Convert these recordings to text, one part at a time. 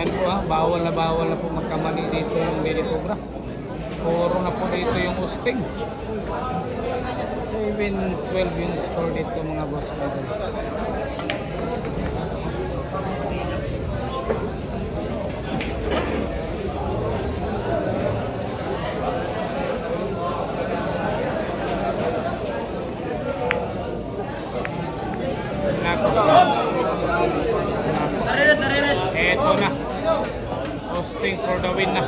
Ayan po bawal na po magkamali dito yung Lady Cobra. Puro na po dito yung usting. 7-12 yung score dito mga boss idol. Eto na. Hosting for the win na.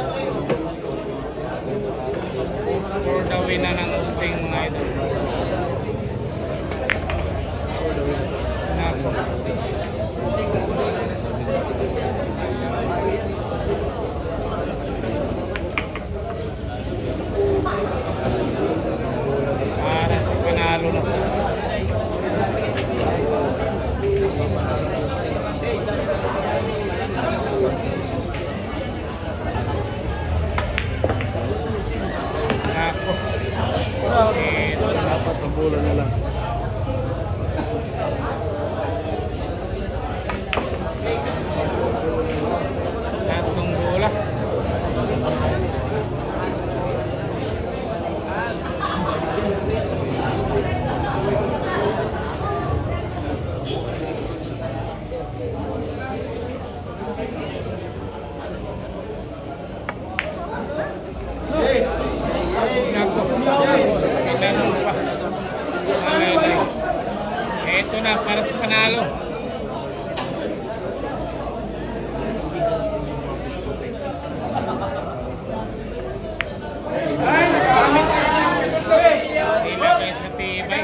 For the win na ng hosting mga idol. Nako. Para sa panalo na. Dapat ang bola na lang. Tatlong bola. Ito na para sa panalo. Ilagay sa tibay.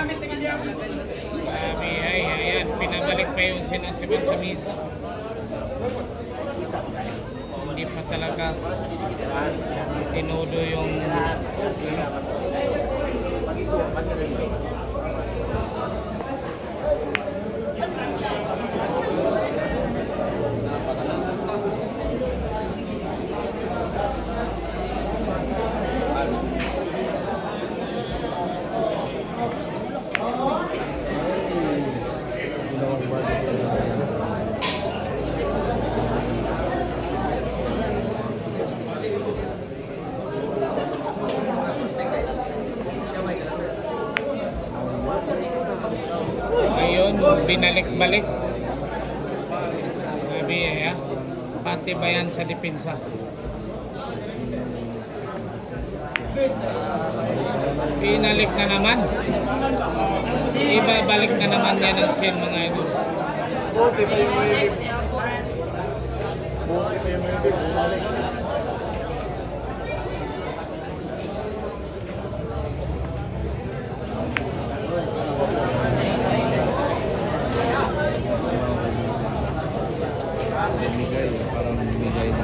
Sabi ay ayan, pinabalik pa yung sinasiban sa misa. Hindi pa talaga tinudo yung binalik-balik. Sabi pati bayan sa depensa. Binalik na naman. Ibabalik na naman yan ang sin mga idol. Buti pa yung bumalik. Parang bigay na.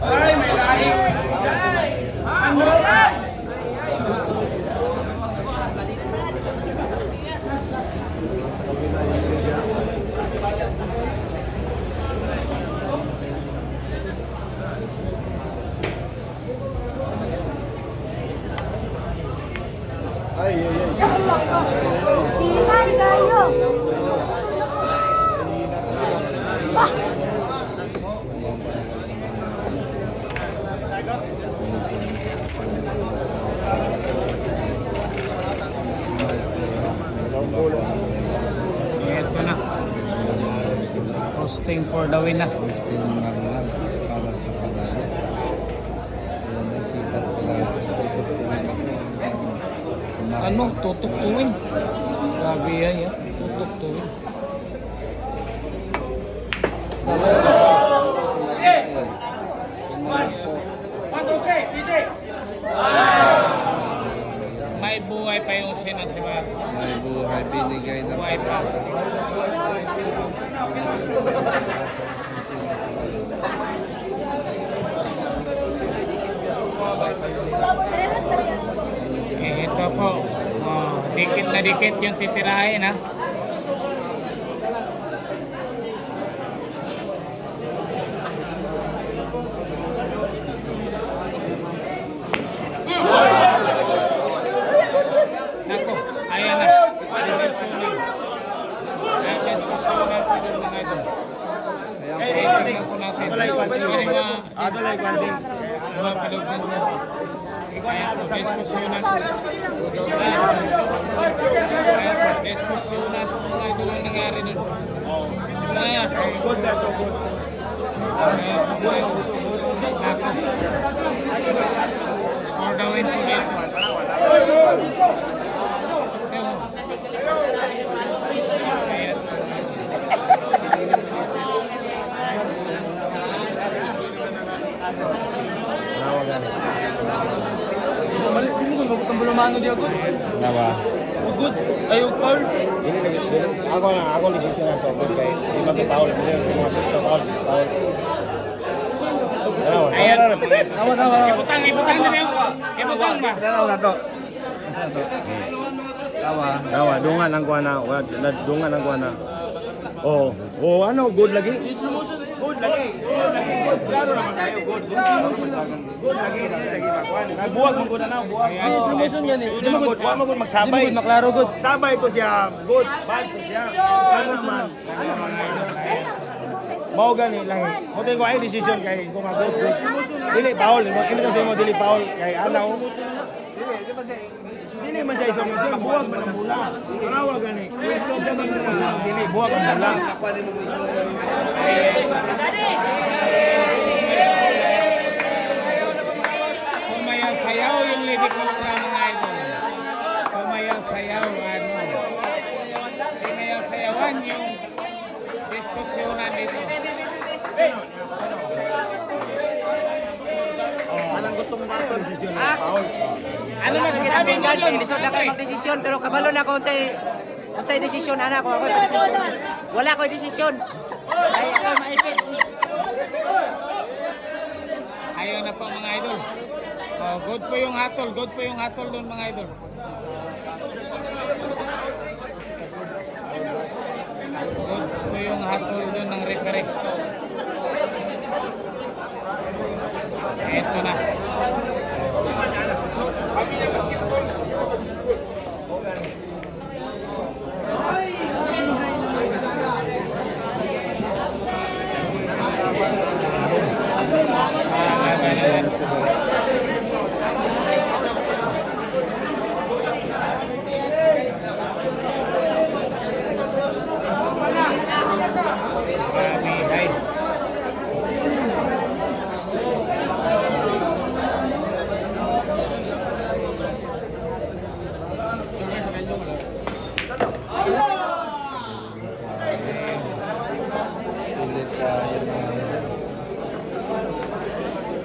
Ay, may lahi. Ano ba? Ay. Pilay kayo. Ito na. Hosting for the win na. Para sa panalo. Ayan ang sikat talaga. Ano? Tutuktuin. Grabe yan. Tutuktuin. May buhay pa yung sinasibat. May buhay binigay na Buhay pa. Ito po. Dikit na dikit yung titirahin ha. Adolay Kwandi. Mga Pilipin mo. Kaya po, diskusyonan po. Diskusyonan po mga ito ang nangyari nun. Good na to, good. Kaya po po ito. For the win po dito. Ayan. Balik din mo kung kung bulumano di ako. Nawa. Good. Ayaw Paul. Dili lagi ako decision na to, good kay di ba to Paul, dili mo to Paul. Ayan. Tawa. Ibutang na niyo. Ibutang ba? Tawa na to. Tawa. Dawa, dungan ang kuana, dungan ang kuana. Oh, ano, good lagi? Good lagi. Klaro naman tayo, good. Good lagi, lagi makuan. Nagbuwag man gud na, buwag. Ayan. Promotion yan eh. Di man good, wa man gud magsabay. Hindi mo maklaro good. Sabay to siya, good, bad to siya. Ano naman? Mao gani lang. Mo tay ko ay decision kay kung ako good. Dili Paul, mo kini kasi mo dili Paul kay anaw. Dili man siya isang siya buwag man ang bola. Tanawa gani. Dili buwag ang bola. Sumayaw-sayaw yung lidik ng mga idol. Sumayaw-sayaw, ano. Sinayaw-sayawan yung diskusyonan dito. Anong gusto mo mato decision ni Paul? Ano masasabi mo doon? Lisod na kayo magdesisyon pero kabalo na ko unsay desisyon ana ko ako desisyon. Wala ko desisyon. Ay ako maipit. Ayaw na po mga idol. Oh, good po yung hatol. Good po yung hatol doon mga idol. Good po yung hatol doon ng referee. Ito na. Grabe, Pilit tayo na.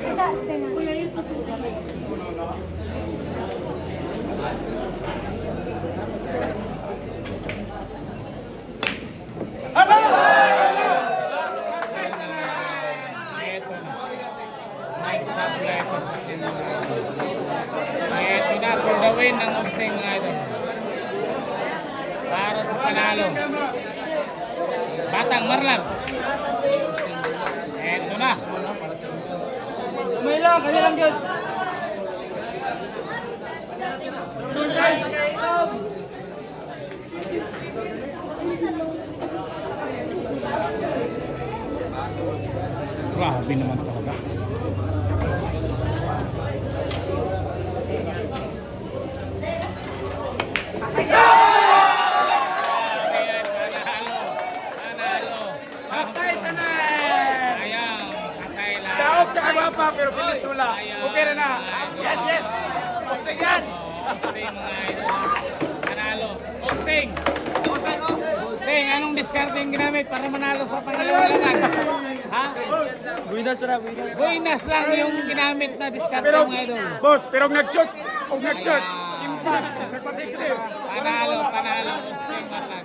Isa, stay na. Ito na. May supply pa sa sila. Ito na for the win ng Austin mga idol. Para sa panalo. Batang Marlab. Ito na. May lang, kanya lang yun. Grabe naman talaga. Ayan, panalo. Patay tanan! Ayan, patay lang. Daog sa kababa pero bilis tula. Okay na na. Yes. Posting yan! Posting mga idol. Panalo. Posting! Posting, anong discarding ginamit para manalo sa pangalawang laban? Ha? Buinas na, buinas. Buinas lang yung ginamit na discarding Pero mga idol. boss, pero nag-shoot. Kung nag-shoot, impass, nagpa-6. Panalo, Posting Marlan.